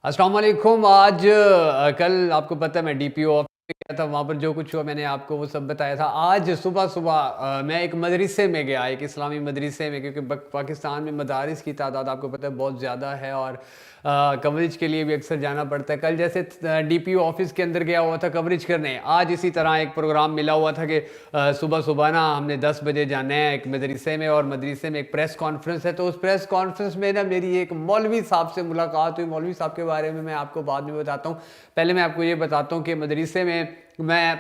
السلام علیکم. آج کل آپ کو پتہ ہے میں ڈی پی او آفس میں گیا تھا, وہاں پر جو کچھ ہوا میں نے آپ کو وہ سب بتایا تھا. آج صبح میں ایک مدرسے میں گیا, ایک اسلامی مدرسے میں, کیونکہ پاکستان میں مدارس کی تعداد آپ کو پتہ ہے بہت زیادہ ہے اور کوریج کے لیے بھی اکثر جانا پڑتا ہے. کل جیسے ڈی پی او آفس کے اندر گیا ہوا تھا کوریج کرنے, آج اسی طرح ایک پروگرام ملا ہوا تھا کہ صبح نا ہم نے 10 بجے جانا ہے ایک مدرسے میں, اور مدرسے میں ایک پریس کانفرنس ہے. تو اس پریس کانفرنس میں نا میری ایک مولوی صاحب سے ملاقات ہوئی. مولوی صاحب کے بارے میں آپ کو بعد میں بتاتا ہوں. پہلے میں آپ کو یہ بتاتا ہوں کہ مدرسے میں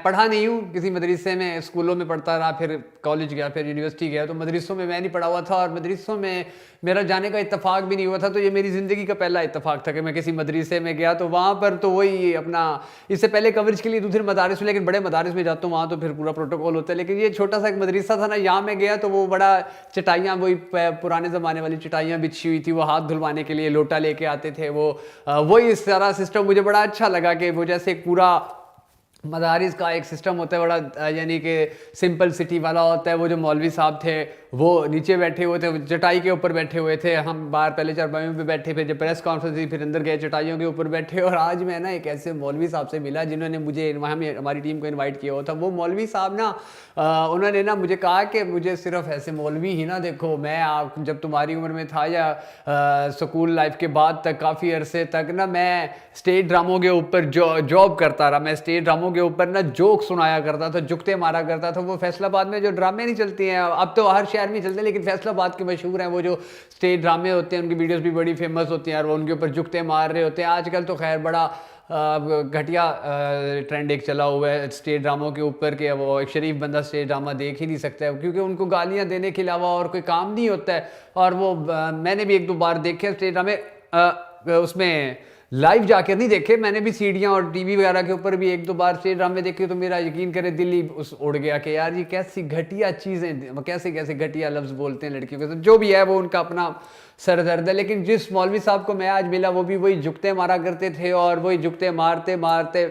پڑھا نہیں ہوں کسی مدرسے میں, اسکولوں میں پڑھتا رہا, پھر کالج گیا, پھر یونیورسٹی گیا, تو مدرسوں میں نہیں پڑھا ہوا تھا اور مدرسوں میں میرا جانے کا اتفاق بھی نہیں ہوا تھا. تو یہ میری زندگی کا پہلا اتفاق تھا کہ میں کسی مدرسے میں گیا. تو وہاں پر تو وہی اپنا, اس سے پہلے کوریج کے لیے دوسرے مدارس میں, لیکن بڑے مدارس میں جاتا ہوں وہاں تو پھر پورا پروٹوکول ہوتا ہے. لیکن یہ چھوٹا سا ایک مدرسہ تھا نا, یہاں میں گیا تو وہ بڑا چٹائیاں, وہی پرانے زمانے والی چٹائیاں بچھی ہوئی تھی, وہ ہاتھ دھلوانے کے لیے لوٹا لے کے آتے تھے. وہی اس طرح سسٹم مجھے بڑا اچھا لگا کہ وہ جیسے ایک پورا مدارس کا ایک سسٹم ہوتا ہے بڑا, یعنی کہ سمپل سٹی والا ہوتا ہے. وہ جو مولوی صاحب تھے وہ نیچے بیٹھے ہوئے تھے, چٹائی کے اوپر بیٹھے ہوئے تھے, ہم باہر پہلے چارپائیوں پہ بیٹھے, پھر جب پریس کانفرنس تھی پھر اندر گئے چٹائیوں کے اوپر بیٹھے. اور آج میں نا ایک ایسے مولوی صاحب سے ملا جنہوں نے مجھے ہماری ٹیم کو انوائٹ کیا ہوا تھا. وہ مولوی صاحب نا انہوں نے نا مجھے کہا کہ مجھے صرف ایسے مولوی ہی نہ دیکھو, میں جب تمہاری عمر میں تھا یا سکول لائف کے بعد تک کافی عرصے تک نا میں اسٹیج ڈراموں کے اوپر جاب کرتا رہا. میں اسٹیج ڈراموں کے اوپر نا جوک سنایا کرتا تھا, جگتے مارا کرتا تھا. وہ فیصل آباد میں جو ڈرامے نہیں چلتے ہیں, اب تو ہر شہر میں چلتے ہیں, لیکن فیصل آباد کے مشہور ہیں وہ جو اسٹیج ڈرامے ہوتے ہیں, ان کی ویڈیوز بھی بڑی فیمس ہوتی ہیں اور وہ ان کے اوپر جگتے مار رہے ہوتے ہیں. آج کل تو خیر بڑا گھٹیا ٹرینڈ ایک چلا ہوا ہے اسٹیج ڈراموں کے اوپر کہ وہ ایک شریف بندہ اسٹیج ڈرامہ دیکھ ہی نہیں سکتا ہے, کیونکہ ان کو گالیاں دینے کے علاوہ اور کوئی کام نہیں ہوتا ہے. اور وہ میں نے بھی ایک دو بار دیکھے اسٹیج ڈرامے, اس میں لائیو جا کر نہیں دیکھے, میں نے بھی سیڈیاں اور ٹی وی وغیرہ کے اوپر بھی ایک دو بار اسٹیج ڈرامے دیکھے. تو میرا یقین کرے دل ہی اڑ گیا کہ یار یہ کیسی گھٹیا چیزیں, کیسے گھٹیا لفظ بولتے ہیں لڑکیوں کے ساتھ. جو بھی ہے وہ ان کا اپنا سر درد ہے. لیکن جس مولوی صاحب کو میں آج ملا وہ بھی وہی جگتے مارا کرتے تھے, اور وہی جگتے مارتے مارتے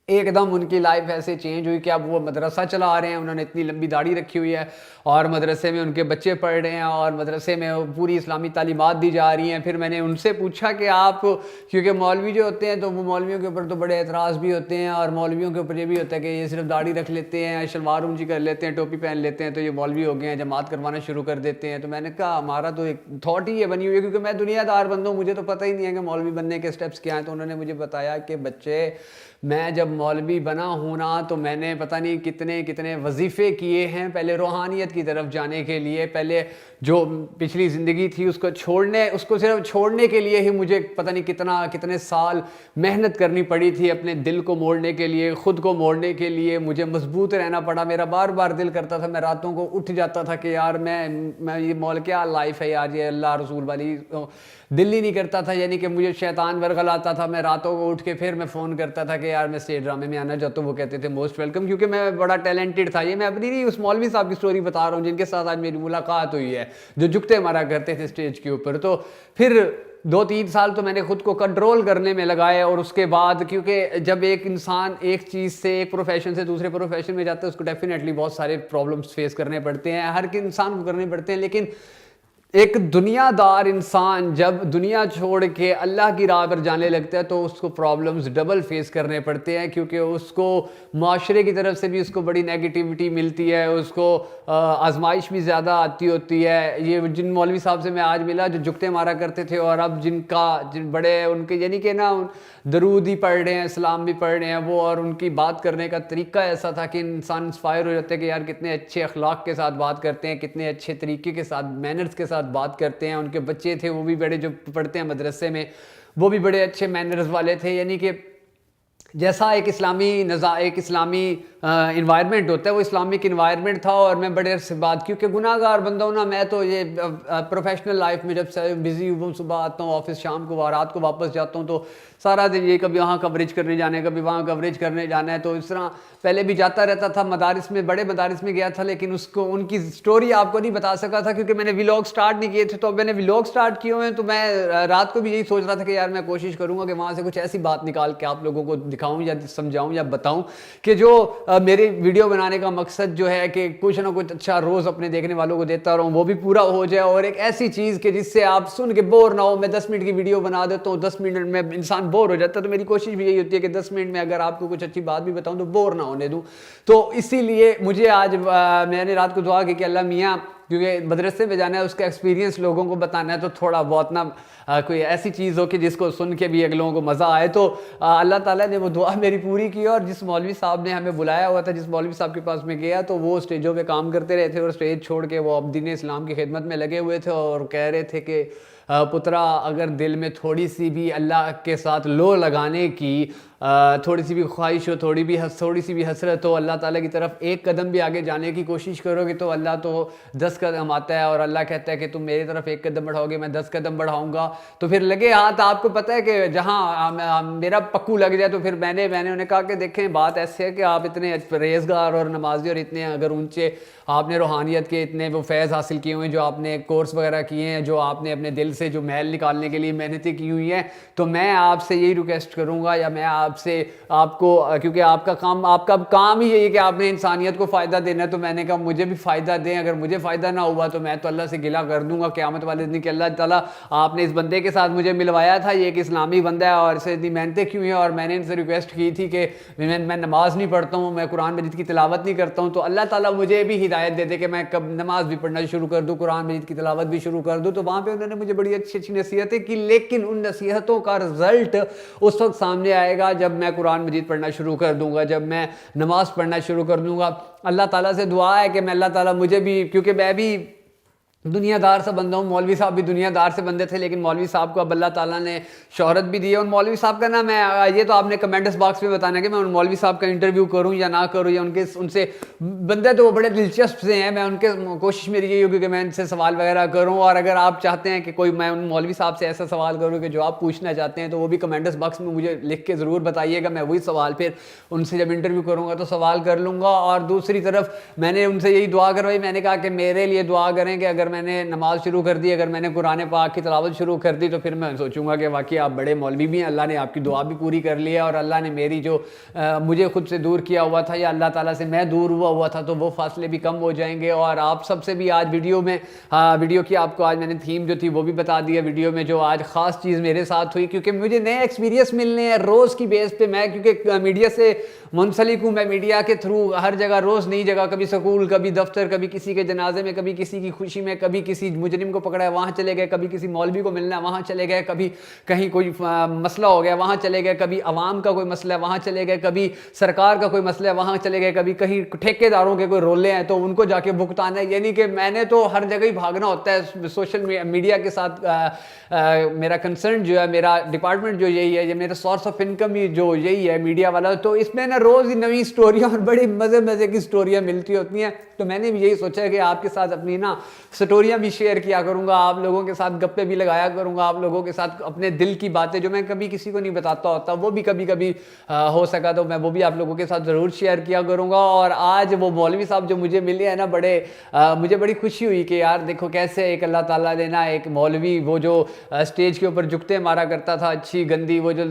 ایک دم ان کی لائف ایسے چینج ہوئی کہ اب وہ مدرسہ چلا رہے ہیں. انہوں نے اتنی لمبی داڑھی رکھی ہوئی ہے اور مدرسے میں ان کے بچے پڑھ رہے ہیں اور مدرسے میں پوری اسلامی تعلیمات دی جا رہی ہیں. پھر میں نے ان سے پوچھا کہ آپ, کیونکہ مولوی جو ہوتے ہیں تو وہ مولویوں کے اوپر تو بڑے اعتراض بھی ہوتے ہیں, اور مولویوں کے اوپر یہ بھی ہوتا ہے کہ یہ صرف داڑھی رکھ لیتے ہیں, شلوار اونچی کر لیتے ہیں, ٹوپی پہن لیتے ہیں تو یہ مولوی ہو گئے ہیں, جماعت کروانا شروع کر دیتے ہیں. تو میں نے کہا ہمارا تو ایک تھاٹ ہی یہ بنی ہوئی ہے, کیونکہ میں دنیا دار بندہ ہوں, مجھے تو پتہ ہی نہیں ہے کہ مولوی بننے کے سٹیپس کیا ہیں. تو انہوں نے مجھے بتایا کہ بچے, میں جب مولوی بنا ہوں نا تو میں نے پتہ نہیں کتنے وظیفے کیے ہیں پہلے روحانیت کی طرف جانے کے لیے. پہلے جو پچھلی زندگی تھی اس کو صرف چھوڑنے کے لیے ہی مجھے پتہ نہیں کتنے سال محنت کرنی پڑی تھی اپنے دل کو موڑنے کے لیے, خود کو موڑنے کے لیے. مجھے مضبوط رہنا پڑا. میرا بار بار دل کرتا تھا, میں راتوں کو اٹھ جاتا تھا کہ یار میں یہ مول کیا لائف ہے یار, یہ اللہ رسول والی دل ہی نہیں کرتا تھا. یعنی کہ مجھے شیطان ورغلاتا تھا, میں راتوں کو اٹھ کے پھر میں فون کرتا تھا کہ یار میں اسٹیج ڈرامے میں آنا چاہتا ہوں. وہ کہتے تھے موسٹ ویلکم, کیونکہ میں بڑا ٹیلنٹڈ تھا. یہ میں اپنی نہیں, اس مولوی صاحب کی سٹوری بتا رہا ہوں جن کے ساتھ آج میری ملاقات ہوئی ہے, جو جگتے مارا کرتے تھے اسٹیج کے اوپر. تو پھر 2-3 سال تو میں نے خود کو کنٹرول کرنے میں لگائے. اور اس کے بعد کیونکہ جب ایک انسان ایک چیز سے, ایک پروفیشن سے دوسرے پروفیشن میں جاتا ہے, اس کو ڈیفینیٹلی بہت سارے پرابلمس فیس کرنے پڑتے ہیں, ہر انسان کو کرنے پڑتے ہیں. لیکن ایک دنیا دار انسان جب دنیا چھوڑ کے اللہ کی راہ پر جانے لگتا ہے تو اس کو پرابلمز ڈبل فیس کرنے پڑتے ہیں, کیونکہ اس کو معاشرے کی طرف سے بھی اس کو بڑی نیگیٹیوٹی ملتی ہے, اس کو آزمائش بھی زیادہ آتی ہوتی ہے. یہ جن مولوی صاحب سے میں آج ملا جو جگتے مارا کرتے تھے, اور اب جن بڑے ان کے یعنی کہ نا درود ہی پڑھ رہے ہیں, اسلام بھی پڑھ رہے ہیں وہ, اور ان کی بات کرنے کا طریقہ ایسا تھا کہ انسان انسپائر ہو جاتا ہے کہ یار کتنے اچھے اخلاق کے ساتھ بات کرتے ہیں, کتنے اچھے طریقے کے ساتھ, مینرز کے ساتھ بات کرتے ہیں. ان کے بچے تھے وہ بھی بڑے, جو پڑھتے ہیں مدرسے میں, وہ بھی بڑے اچھے مینرز والے تھے. یعنی کہ جیسا ایک اسلامی انوائرمنٹ ہوتا ہے وہ اسلامک انوائرمنٹ تھا. اور میں بڑے عرصے بعد, کیونکہ گناہ گار بندہ ہوں نا میں, تو یہ پروفیشنل لائف میں جب سے بزی ہوں, صبح آتا ہوں آفس, شام کو رات کو واپس جاتا ہوں, تو سارا دن یہ کبھی وہاں کوریج کرنے جانا ہے, کبھی وہاں کوریج کرنے جانا ہے. تو اس طرح پہلے بھی جاتا رہتا تھا مدارس میں, بڑے مدارس میں گیا تھا, لیکن ان کی سٹوری آپ کو نہیں بتا سکا تھا کیونکہ میں نے ولاگ سٹارٹ نہیں کیے تھے. تو میں نے ولاگ سٹارٹ کیے ہوئے ہیں, تو میں رات کو بھی یہی سوچ رہا تھا کہ یار میں کوشش کروں گا کہ وہاں سے کچھ ایسی بات نکال کے آپ لوگوں کو دکھاؤں یا سمجھاؤں یا بتاؤں کہ جو میری ویڈیو بنانے کا مقصد جو ہے کہ کچھ نہ کچھ اچھا روز اپنے دیکھنے والوں کو دیتا رہوں، وہ بھی پورا ہو جائے، اور ایک ایسی چیز کہ جس سے آپ سن کے بور نہ ہو۔ میں 10 منٹ کی ویڈیو بنا دیتا ہوں، 10 منٹ میں انسان بور ہو جاتا ہے، تو میری کوشش بھی یہی ہوتی ہے کہ 10 منٹ میں اگر آپ کو کچھ اچھی بات بھی بتاؤں تو بور نہ ہونے دوں۔ تو اسی لیے مجھے آج میں نے رات کو دعا کی کہ اللہ میاں، کیونکہ مدرسے میں جانا ہے، اس کا ایکسپیرینس لوگوں کو بتانا ہے، تو تھوڑا بہت نا کوئی ایسی چیز ہو کہ جس کو سن کے بھی لوگوں کو مزہ آئے۔ تو اللہ تعالیٰ نے وہ دعا میری پوری کی، اور جس مولوی صاحب نے ہمیں بلایا ہوا تھا، جس مولوی صاحب کے پاس میں گیا، تو وہ اسٹیجوں پہ کام کرتے رہے تھے، اور اسٹیج چھوڑ کے وہ اب دین اسلام کی خدمت میں لگے ہوئے تھے، اور کہہ رہے تھے کہ پترا، اگر دل میں تھوڑی سی بھی اللہ کے ساتھ لو لگانے کی تھوڑی سی بھی خواہش ہو، تھوڑی سی بھی حسرت ہو، اللہ تعالیٰ کی طرف ایک قدم بھی آگے جانے کی کوشش کرو گے تو اللہ تو 10 قدم آتا ہے، اور اللہ کہتا ہے کہ تم میری طرف ایک قدم بڑھاؤ گے، میں 10 قدم بڑھاؤں گا۔ تو پھر لگے ہاتھ، آپ کو پتہ ہے کہ جہاں میرا پکو لگ جائے، تو پھر میں نے انہیں کہا کہ دیکھیں بات ایسے ہے کہ آپ اتنے پرہیزگار اور نمازی اور اتنے اگر اونچے آپ نے روحانیت کے اتنے وہ فیض حاصل کیے ہوئے ہیں، جو آپ نے کورس وغیرہ کیے ہیں، جو آپ نے اپنے دل سے جو میل نکالنے کے لیے محنتیں کی ہوئی ہیں، تو میں آپ سے یہی ریکویسٹ کروں گا، یا میں آپ کو کیونکہ آپ کا کام ہی یہی ہے کہ آپ نے انسانیت کو فائدہ دینا ہے، تو میں نے کہا مجھے بھی فائدہ دیں، اگر مجھے فائدہ نہ ہوا تو میں تو اللہ سے گلہ کر دوں گا قیامت والے دن کہ اللہ تعالیٰ آپ نے اس بندے کے ساتھ مجھے ملوایا تھا، یہ ایک اسلامی بندہ ہے اور اسے اتنی محنتیں کیوں ہیں، اور میں نے ان سے ریکویسٹ کی تھی کہ میں نماز نہیں پڑھتا ہوں، میں قرآن مجید کی تلاوت نہیں کرتا ہوں، تو اللہ تعالیٰ مجھے بھی ہدایت دے دے کہ میں کب نماز بھی پڑھنا شروع کر دوں، قرآن مجید کی تلاوت بھی شروع کر دوں۔ تو وہاں پہ انہوں نے مجھے بڑی اچھی اچھی نصیحتیں کی، لیکن ان نصیحتوں کا رزلٹ اس وقت سامنے آئے گا جب میں قرآن مجید پڑھنا شروع کر دوں گا، جب میں نماز پڑھنا شروع کر دوں گا۔ اللہ تعالیٰ سے دعا ہے کہ میں اللہ تعالیٰ مجھے بھی، کیونکہ میں بھی دنیا دار سا بندہ ہوں، مولوی صاحب بھی دنیا دار سے بندے تھے، لیکن مولوی صاحب کو اب اللہ تعالیٰ نے شہرت بھی دی ہے۔ ان مولوی صاحب کا نا، میں یہ تو آپ نے کمنٹس باکس میں بتانا کہ میں ان مولوی صاحب کا انٹرویو کروں یا نہ کروں، یا ان سے بندے تو وہ بڑے دلچسپ سے ہیں، میں ان کے کوشش میری یہی ہوگی کہ میں ان سے سوال وغیرہ کروں، اور اگر آپ چاہتے ہیں کہ کوئی میں ان مولوی صاحب سے ایسا سوال کروں کہ جو آپ پوچھنا چاہتے ہیں، تو وہ بھی کمنٹس باکس میں مجھے لکھ کے ضرور بتائیے گا، میں وہی سوال پھر ان سے جب انٹرویو کروں گا تو سوال کر لوں گا۔ اور دوسری طرف میں نے ان سے یہی دعا کروائی، میں نے کہا کہ میرے لیے دعا کریں کہ اگر میں نے نماز شروع کر دی، اگر میں نے قرآن پاک کی تلاوت شروع کر دی، تو پھر میں سوچوں گا کہ واقعی آپ بڑے مولوی بھی ہیں، اللہ نے آپ کی دعا بھی پوری کر لی ہے، اور اللہ نے میری جو مجھے خود سے دور کیا ہوا تھا، یا اللہ تعالیٰ سے میں دور ہوا تھا، تو وہ فاصلے بھی کم ہو جائیں گے۔ اور آپ سب سے بھی آج ویڈیو کی آپ کو آج میں نے تھیم جو تھی وہ بھی بتا دیا ویڈیو میں، جو آج خاص چیز میرے ساتھ ہوئی، کیونکہ مجھے نئے ایکسپیرینس ملنے ہیں روز کی بیس پہ۔ میں کیونکہ میڈیا سے منسلک ہوں، میں میڈیا کے تھرو ہر جگہ روز نئی جگہ، کبھی سکول، کبھی دفتر، کبھی کسی کے جنازے میں، کبھی کسی کی خوشی میں، کبھی کسی مجرم کو پکڑا ہے وہاں چلے گئے، کبھی کسی مولوی کو ملنا ہے وہاں چلے گئے، کبھی کہیں کوئی مسئلہ ہو گیا وہاں چلے گئے، کبھی عوام کا کوئی مسئلہ ہے وہاں چلے گئے، کبھی سرکار کا کوئی مسئلہ ہے وہاں چلے گئے، کبھی کہیں ٹھیکیداروں کے کوئی رولے ہیں تو ان کو جا کے بھگتانا ہے۔ یعنی کہ میں نے تو ہر جگہ ہی بھاگنا ہوتا ہے سوشل میڈیا کے ساتھ۔ میرا کنسرن جو ہے، میرا ڈپارٹمنٹ جو یہی ہے، یہ میرا سورس آف انکم ہی جو یہی ہے میڈیا والا، تو اس میں نا روز ہی نئی سٹوریاں اور بڑی مزے کی سٹوریاں ملتی ہوتی ہیں۔ تو میں نے بھی یہی سوچا کہ آپ کے ساتھ اپنی نا سٹوریاں بھی شیئر کیا کروں گا، آپ لوگوں کے ساتھ گپے بھی لگایا کروں گا، آپ لوگوں کے ساتھ اپنے دل کی باتیں جو میں کبھی کسی کو نہیں بتاتا ہوتا، وہ بھی کبھی ہو سکا تو میں وہ بھی آپ لوگوں کے ساتھ ضرور شیئر کیا کروں گا۔ اور آج وہ مولوی صاحب جو مجھے ملے ہیں نا، مجھے بڑی خوشی ہوئی کہ یار دیکھو کیسے ایک اللہ تعالیٰ نے نا ایک مولوی، وہ جو اسٹیج کے اوپر جھکتے مارا کرتا تھا اچھی گندی، وہ جو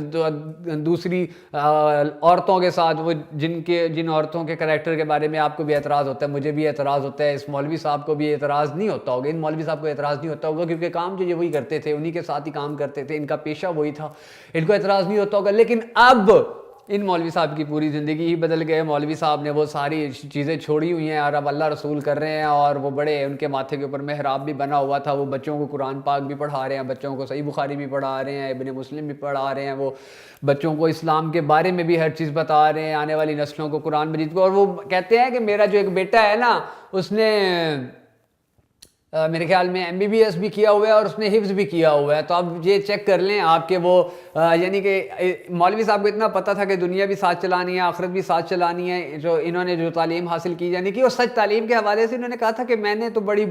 دوسری عورتوں کے ساتھ، وہ جن عورتوں کے کریکٹر کے بارے میں آپ کو بھی اعتراض ہوتا ہے، مجھے بھی اعتراض ہوتا ہے، اس مولوی صاحب کو بھی اعتراض نہیں ہوتا ہوگا، ان مولوی صاحب کو اعتراض نہیں ہوتا ہوگا، کیونکہ کام جو یہ وہی کرتے تھے، انہی کے ساتھ ہی کام کرتے تھے، ان کا پیشہ وہی تھا، ان کو اعتراض نہیں ہوتا ہوگا۔ لیکن اب ان مولوی صاحب کی پوری زندگی ہی بدل گئے، مولوی صاحب نے وہ ساری چیزیں چھوڑی ہوئی ہیں اور اب اللہ رسول کر رہے ہیں، اور وہ بڑے ان کے ماتھے کے اوپر محراب بھی بنا ہوا تھا، وہ بچوں کو قرآن پاک بھی پڑھا رہے ہیں، بچوں کو صحیح بخاری بھی پڑھا رہے ہیں، ابن مسلم بھی پڑھا رہے ہیں، وہ بچوں کو اسلام کے بارے میں بھی ہر چیز بتا رہے ہیں، آنے والی نسلوں کو قرآن مجید کو۔ اور وہ کہتے ہیں کہ میرا جو ایک بیٹا ہے نا، اس نے میرے خیال میں MBBS بھی کیا ہوا ہے اور اس نے حفظ بھی کیا ہوا ہے، تو اب یہ چیک کر لیں آپ کے وہ یعنی کہ مولوی صاحب کو اتنا پتہ تھا کہ دنیا بھی ساتھ چلانی ہے، آخرت بھی ساتھ چلانی ہے، جو انہوں نے جو تعلیم حاصل کی، یعنی کہ وہ سچ تعلیم کے حوالے سے انہوں نے کہا تھا کہ میں نے تو بڑی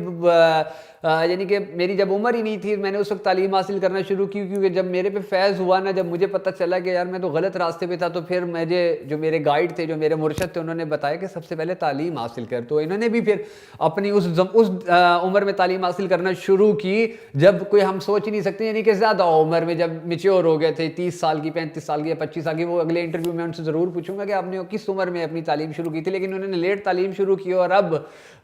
یعنی کہ میری جب عمر ہی نہیں تھی میں نے اس وقت تعلیم حاصل کرنا شروع کی، کیونکہ جب میرے پہ فیض ہوا نا، جب مجھے پتہ چلا کہ یار میں تو غلط راستے پہ تھا، تو پھر مجھے جو میرے گائیڈ تھے، جو میرے مرشد تھے، انہوں نے بتایا کہ سب سے پہلے تعلیم حاصل کر. تو انہوں نے بھی پھر اپنی اس عمر میں تعلیم حاصل کرنا شروع کی جب کوئی ہم سوچ ہی نہیں سکتے، یعنی کہ زیادہ عمر میں جب میچور ہو گئے تھے، 30 سال کی، 35 سال کی یا 25 سال کی. وہ اگلے انٹرویو میں ان سے ضرور پوچھوں گا کہ آپ نے کس عمر میں اپنی تعلیم شروع کی تھی، لیکن انہوں نے لیٹ تعلیم شروع کی اور اب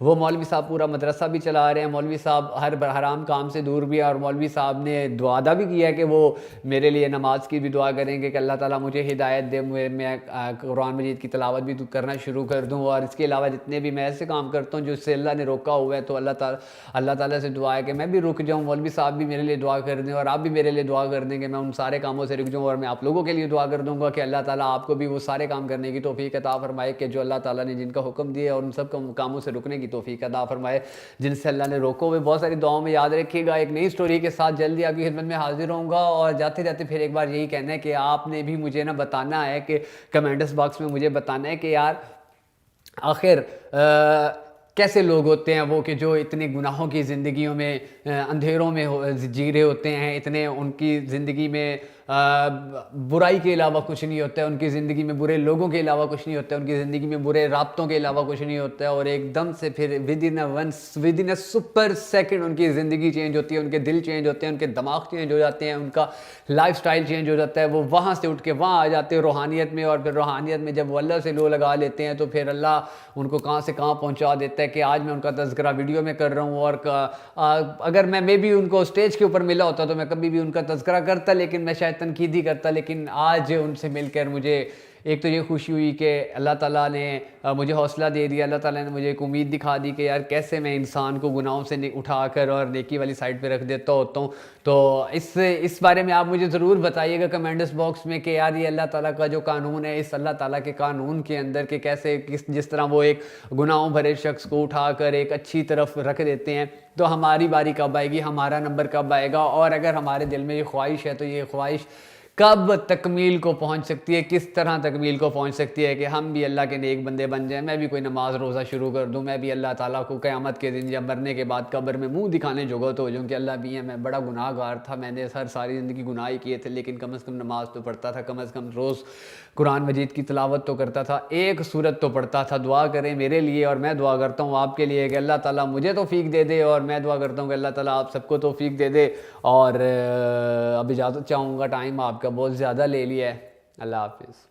وہ مولوی صاحب پورا مدرسہ بھی چلا رہے ہیں. مولوی صاحب ہر حرام کام سے دور بھی ہے، اور مولوی صاحب نے دعا بھی کیا کہ وہ میرے لیے نماز کی بھی دعا کریں گے کہ اللہ تعالیٰ مجھے ہدایت دے، میں قرآن مجید کی تلاوت بھی کرنا شروع کر دوں. اور اس کے علاوہ جتنے بھی میں ایسے کام کرتا ہوں جو اس سے اللہ نے روکا ہوا ہے، تو اللہ تعالیٰ سے دعا ہے کہ میں بھی رک جاؤں. مولوی صاحب بھی میرے لیے دعا کر دیں اور آپ بھی میرے لیے دعا کر دیں کہ میں ان سارے کاموں سے رک جاؤں. اور میں آپ لوگوں کے لیے دعا کر دوں گا کہ اللہ تعالیٰ آپ کو بھی وہ سارے کام کرنے کی توفیق عطا فرمائے کہ جو اللہ تعالیٰ نے جن کا حکم دیا اور ان سب کاموں سے رکنے کی توفیق عطا فرمائے جن سے اللہ نے روکو ہوئے. بہت ساری دعاؤں میں یاد رکھیے گا. ایک نئی سٹوری کے ساتھ جلدی آپ کی خدمت میں حاضر ہوں گا. اور جاتے جاتے پھر ایک بار یہی کہنا ہے کہ آپ نے بھی مجھے نا بتانا ہے کہ کمنٹس باکس میں مجھے بتانا ہے کہ یار آخر کیسے لوگ ہوتے ہیں وہ کہ جو اتنے گناہوں کی زندگیوں میں اندھیروں میں جی رہے ہوتے ہیں، اتنے ان کی زندگی میں برائی کے علاوہ کچھ نہیں ہوتا ہے، ان کی زندگی میں برے لوگوں کے علاوہ کچھ نہیں ہوتا ہے، ان کی زندگی میں برے رابطوں کے علاوہ کچھ نہیں ہوتا ہے، اور ایک دم سے پھر with in a super second in کی زندگی چینج ہوتی ہے، ان کے دل چینج ہوتے ہیں، ان کے دماغ چینج ہو جاتے ہیں، ان کا لائف سٹائل چینج ہو جاتا ہے. وہ وہاں سے اٹھ کے وہاں آ جاتے ہیں روحانیت میں. اور پھر روحانیت میں جب وہ اللہ سے لو لگا لیتے ہیں تو پھر اللہ ان کو کہاں سے کہاں پہنچا دیتا ہے کہ آج میں ان کا تذکرہ ویڈیو میں کر رہا ہوں. اور اگر میں بھی ان کو اسٹیج کے اوپر ملا ہوتا تو میں کبھی بھی ان کا تذکرہ کرتا، لیکن میں شاید تنقید ہی کرتا. لیکن آج ان سے مل کر مجھے ایک تو یہ خوشی ہوئی کہ اللہ تعالیٰ نے مجھے حوصلہ دے دیا، اللہ تعالیٰ نے مجھے ایک امید دکھا دی کہ یار کیسے میں انسان کو گناہوں سے اٹھا کر اور نیکی والی سائڈ پہ رکھ دیتا ہوتا ہوں. تو اس بارے میں آپ مجھے ضرور بتائیے گا کمنٹس باکس میں کہ یار یہ اللہ تعالیٰ کا جو قانون ہے، اس اللہ تعالیٰ کے قانون کے اندر کہ کیسے جس طرح وہ ایک گناہوں بھرے شخص کو اٹھا کر ایک اچھی طرف رکھ دیتے ہیں، تو ہماری باری کب آئے گی، ہمارا نمبر کب آئے گا. اور اگر ہمارے دل میں یہ خواہش ہے تو یہ خواہش کب تکمیل کو پہنچ سکتی ہے، کس طرح تکمیل کو پہنچ سکتی ہے کہ ہم بھی اللہ کے نیک بندے بن جائیں، میں بھی کوئی نماز روزہ شروع کر دوں، میں بھی اللہ تعالیٰ کو قیامت کے دن یا مرنے کے بعد قبر میں منہ دکھانے جوگا تو ہو جاؤں کہ اللہ بھی ہے، میں بڑا گناہ گار تھا، میں نے ساری زندگی گناہ ہی کیے تھے، لیکن کم از کم نماز تو پڑھتا تھا، کم از کم روز قرآن مجید کی تلاوت تو کرتا تھا، ایک سورت تو پڑھتا تھا. دعا کریں میرے لیے اور میں دعا کرتا ہوں آپ کے لیے کہ اللہ تعالیٰ مجھے توفیق دے دے، اور میں دعا کرتا ہوں کہ اللہ تعالیٰ آپ سب کو توفیق دے دے. اور اب اجازت چاہوں گا، ٹائم آپ کا بہت زیادہ لے لیا ہے. اللہ حافظ.